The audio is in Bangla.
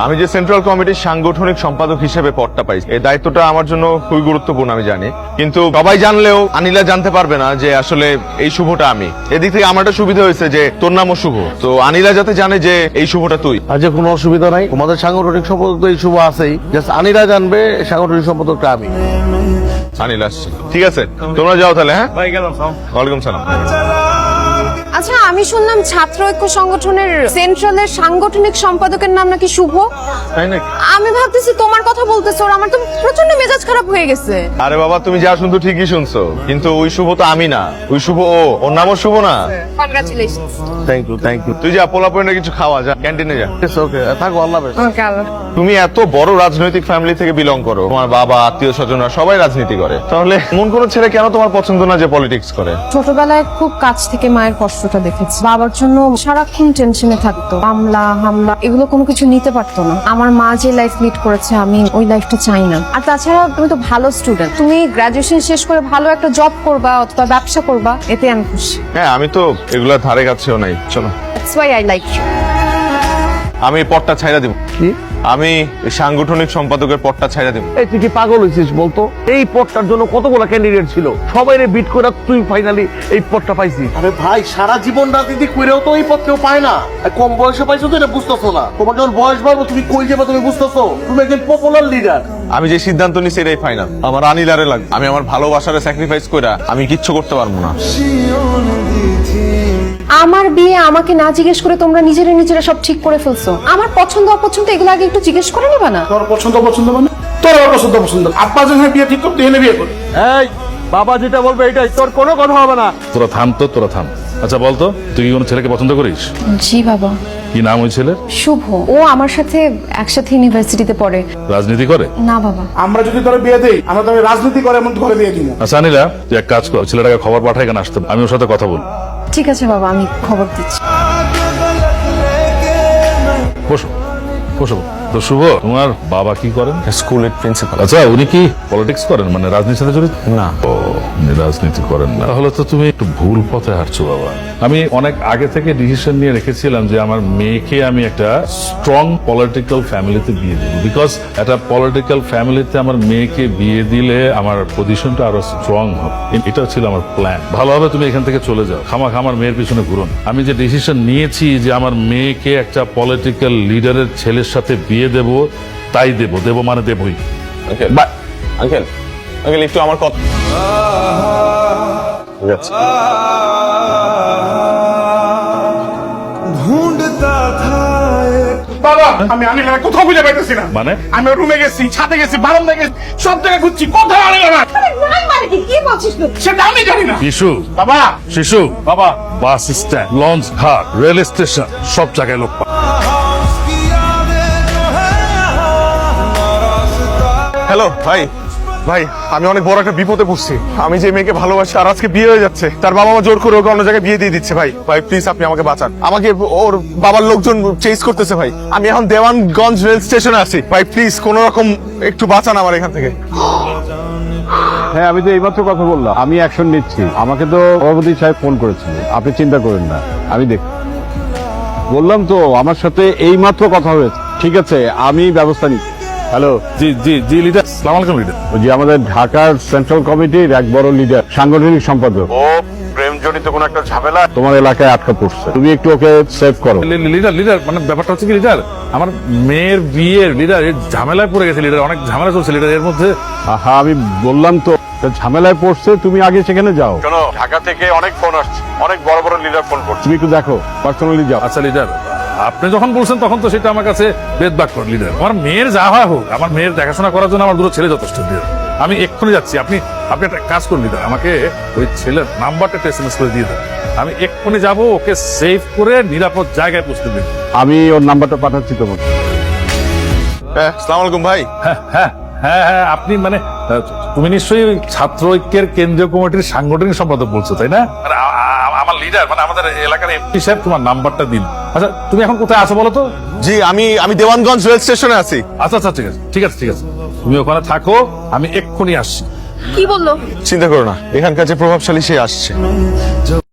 আমি যে সেন্ট্রাল কমিটির সাংগঠনিক সম্পাদক হিসেবে পদটা পাইছি, এই দায়িত্বটা আমার জন্য খুবই গুরুত্বপূর্ণ আমি জানি, কিন্তু সবাই জানলেও আনিলা জানতে পারবে না যে আসলে এই শুভটা আমি। এদিক থেকে আমার একটা সুবিধা হয়েছে যে তোর নামও শুভ, তো আনিলা যাতে জানে যে এই শুভটা তুই। আচ্ছা, কোনো অসুবিধা নাই, তোমাদের সাংগঠনিক সম্পাদক তো এই শুভ আছেই, জাস্ট আনিরা জানবে সাংগঠনিক সম্পাদকটা আমি। আনিল আসছে, ঠিক আছে তোমরা যাও তাহলে। হ্যাঁ ভাই, গেলাম। ওয়ালাইকুম সালাম। আচ্ছা, আমি শুনলাম ছাত্র ঐক্য সংগঠনের সেন্ট্রালের সাংগঠনিক সম্পাদকের নাম নাকি শুভ। তাই নাকি? আমি ভাবতেছি তোমার কথা বলতেছো, আর আমার তো প্রচন্ড মেজাজ খারাপ হয়ে গেছে। আরে বাবা, তুমি যা শুনছো ঠিকই শুনছো, কিন্তু ওই শুভ তো আমি না, ওই শুভ ওর নামও শুভ না। কনগ্রাচুলেশনস। Thank you. তুই যা পোলাপয়েন্টে কিছু খাওয়া, যা ক্যান্টিনে যা। ওকে, থাকো, আল্লাহ হাফেজ। ওকে, আল্লাহ। তুমি এত বড় রাজনৈতিক ফ্যামিলি থেকে বিলং করো, তোমার বাবা আত্মীয় স্বজনরা সবাই রাজনীতি করে, তাহলে এমন কোন ছেলে কেন তোমার পছন্দ না যে পলিটিক্স করে? ছোটবেলায় খুব কাছ থেকে মায়ের কষ্টটা দেখেছি। বাবার জন্য সারাক্ষণ টেনশনে থাকতো, হামলা এগুলো কোনো কিছু নিতে পারতো না। আমার মা যে লাইফ লিড করেছে, আমি ওই লাইফটা চাই না। আর তাছাড়া তুমি তো ভালো স্টুডেন্ট, তুমি গ্রাজুয়েশন শেষ করে ভালো একটা জব করবা অথবা ব্যবসা করবা, এতে আমি খুশি। হ্যাঁ, আমি তো এগুলা ধারে কাছেও নাই। চলো, that's why I like you. আমি পদটা ছাইড়া দিব। কি? আমি এই সাংগঠনিক সম্পাদকের পদটা ছাইড়া দিব। এই তুই কি পাগল হয়েছিস বলতো? এই পদটার জন্য কতগুলো ক্যান্ডিডেট ছিল, সবাই বিট করে তুই ফাইনালি এই পদটা পাইছিস। আরে ভাই, সারা জীবন রাজনীতি করেও তো এই পদ কেউ পায় না। কম বয়সে পাইছো তো, এটা বুঝতেছো না। তোমার যখন বয়স বাড়বো তুমি কই যাবে তুমি বুঝতেছো? তুমি একজন পপুলার লিডার। আমি যে সিদ্ধান্ত নিছি এটাই ফাইনাল। আমার আনিলারে লাগবে। আমি আমার ভালোবাসারে স্যাক্রিফাইস করে আমি কিচ্ছু করতে পারবো না। আমার বিয়ে আমাকে না জিজ্ঞেস করে তোমরা নিজেরা সব ঠিক করে ফেলছো। আমার পছন্দ অপছন্দ এগুলো আগে একটু জিজ্ঞেস করে নিবা না? তোর পছন্দ মানে তোর পছন্দ আব্বা যখন বিয়ে ঠিক করতে হলে বিয়ে কর। এই বাবা যেটা বলবে এটাই, তোর কোনো কথা হবে না। তোরা থাম। আচ্ছা বলতো, তুই কি কোনো ছেলেকে পছন্দ করিস? জি বাবা। কি নাম ওই ছেলের? শুভ। ও আমার সাথে একসাথে ইউনিভার্সিটিতে পড়ে। রাজনীতি করে? না বাবা। আমরা যদি তোর বিয়ে দেই, আমরা তোর রাজনীতি করে এমন ঘরে বিয়ে দিই। আচ্ছা আনিলা, তুই এক কাজ কর, ছেলেটাকে খবর পাঠাই, কেন আসতে আমি ওর সাথে কথা বল। ঠিক আছে বাবা, আমি খবর দিচ্ছি। বসো। তো শুভ, তোমার বাবা কি করেন? স্কুলের প্রিন্সিপাল। আচ্ছা, উনি কি পলিটিক্স করেন, মানে রাজনীতির সাথে জড়িত? না। ও, উনি রাজনীতি করেন না। তাহলে তো তুমি একটু ভুল পথে হাঁটছো বাবা। আমি অনেক আগে থেকে ডিসিশন নিয়ে রেখেছিলাম যে আমার মেয়েকে আমি একটা স্ট্রং পলিটিক্যাল ফ্যামিলিতে বিয়ে দেবো, বিকজ একটা পলিটিক্যাল ফ্যামিলিতে আমার মেয়েকে বিয়ে দিলে আমার পজিশনটা আরো স্ট্রং হবে। এটা ছিল আমার প্ল্যান। ভালো হবে তুমি এখান থেকে চলে যাও, খামাখা আমার মেয়ের পিছনে ঘুরো না। আমি যে ডিসিশন নিয়েছি যে আমার মেয়েকে একটা পলিটিক্যাল লিডারের ছেলের সাথে বিয়ে দেব, তাই দেব মানে দেবই। আঙ্কেল একটু আমার কথা। ঠিক আছে। বাবা, আমি কোথাও খুঁজে পাইতেছি না। মানে? আমি রুমে গেছি, ছাদে গেছি, বারান্দায় গেছি, সব জায়গায় খুঁজছি, কোথাও আনিলা না। কি বলছিস তুই? সেটা আমি জানি না। বাবা, শিশু বাবা, বাস স্ট্যান্ড, লঞ্চ ঘাট, রেল স্টেশন, সব জায়গায় লোক পায়। হ্যালো ভাই, আমি অনেক বড় একটা বিপদে পড়ছি। আমি যে মেয়েকে ভালোবাসি আর আজকে বিয়ে হয়ে যাচ্ছে, তার বাবা মা জোর করে ওকে অন্য জায়গায় বিয়ে দিয়ে দিচ্ছে। ভাই প্লিজ আপনি আমাকে বাঁচান। আমাকে ওর বাবার লোকজন চেজ করতেছে ভাই। আমি এখন দেওয়ানগঞ্জ রেল স্টেশনে আছি। ভাই প্লিজ কোন রকম একটু বাঁচান আমার এখান থেকে। হ্যাঁ, আমি তো এইমাত্র কথা বললাম, আমি অ্যাকশন নিচ্ছি। আমাকে তো সভাপতি সাহেব ফোন করেছিল, আপনি চিন্তা করেন না, আমি বললাম তো আমার সাথে এইমাত্র কথা হয়েছে। ঠিক আছে, আমি ব্যবস্থা নিচ্ছি। হ্যালো, জি লিডার, আসসালামু আলাইকুম লিডার। ওই যে আমাদের ঢাকার সেন্ট্রাল কমিটির এক বড় লিডার, সাংগঠনিক সম্পাদক, ও প্রেম জনিত কোন একটা ঝামেলা তোমার এলাকায় আটকা পড়ছে। তুমি একটু ওকে সেভ করো। লিডার মানে ব্যাপারটা হচ্ছে কি লিডার, আমার মেয়ের বিয়ের লিডার এর ঝামেলায় পড়ে গেছে লিডার, অনেক ঝামেলা চলছে লিডার এর মধ্যে। হ্যাঁ, আমি বললাম তো ঝামেলায় পড়ছে, তুমি আগে সেখানে যাও। শোনো, ঢাকা থেকে অনেক ফোন আসছে, অনেক বড় বড় লিডার ফোন করছে। তুমি একটু দেখো, পার্সোনালি যাও। আচ্ছা লিডার, আপনি যখন বলছেন তখন তো সেটা আমার কাছে বেদবাক্য লিডার। আমার মেয়ের যা হয় হোক, আমার মেয়ের দেখাশোনা করার জন্য আমার দুটো ছেলে যথেষ্ট লিডার। আমি এক্ষুনি যাচ্ছি। আপনি একটা কাজ করুন লিডার, আমাকে ওই ছেলের নাম্বারটা একটা SMS করে দিয়ে দেন। আমি এক্ষুনি যাবো, ওকে সেভ করে নিরাপদ জায়গায় পৌঁছে দিন। আমি ওর নাম্বারটা পাঠাচ্ছি তোমাকে। হ্যাঁ, আসসালামু আলাইকুম ভাই। হ্যাঁ, আপনি মানে তুমি নিশ্চয়ই ওই ছাত্র ঐক্যের কেন্দ্রীয় কমিটির সাংগঠনিক সম্পাদক বলছো, তাই না? আমার লিডার মানে আমাদের এলাকার এমপি সাহেব তোমার নাম্বারটা দিন। আচ্ছা, তুমি এখন কোথায় আছো বলো তো? জি, আমি দেওয়ানগঞ্জ রেল স্টেশনে আছি। আচ্ছা, ঠিক আছে, তুমি ওখানে থাকো, আমি এক্ষুনি আসছি। কি বললো? চিন্তা করো না, এখানকার যে প্রভাবশালী সে আসছে।